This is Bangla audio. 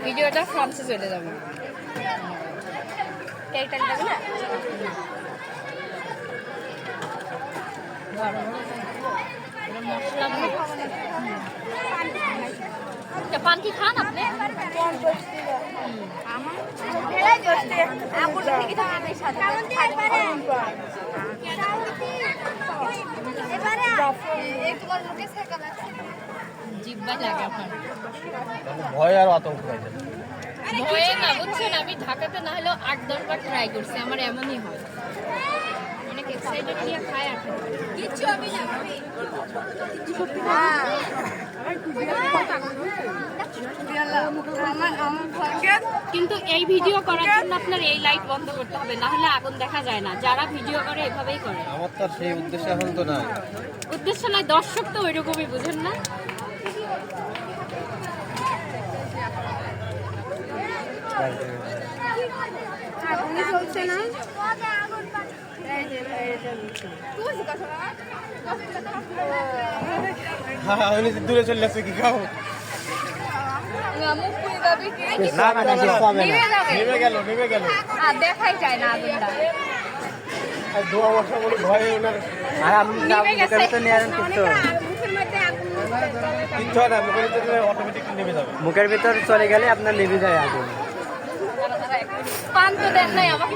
ভিডিওটা ফ্রান্সে চলে যাবে। কেকটা যাবে না পান কি খান আপনি? জিব্বাই লাগে আপনার ভয় আর আতঙ্ক ভয়ে না, বুঝছেন? আমি ঢাকাতে না হলেও 8-10 বার ট্রাই করছি, আমার এমনই হয়। অনেক এক্সাইটেড নিয়ে খায় আর কিচ্ছু আমি না কিন্তু এই ভিডিও করার জন্য আপনার এই লাইট বন্ধ করতে হবে, না হলে আগুন দেখা যায় না। যারা ভিডিও করে এভাবেই করে। আমার তো সেই উদ্দেশ্য এখন তো নাই। উদ্দেশ্য নয়, দর্শক তো ওইরকমই, বুঝেন না? চলছে না দূরে চলে যাচ্ছে কি খাও নেমে গেল দেখাই যায় না আগুনটা। আর দোয়া বর্ষা বলে ভয়ে ওনার কিচ্ছু হয় না, মুখের ভিতরে অটোমেটিক নেমে যাবে। মুখের ভিতর চলে গেলে আপনার নিভে যায় আগুন। পান তো দেন নাই আমাকে।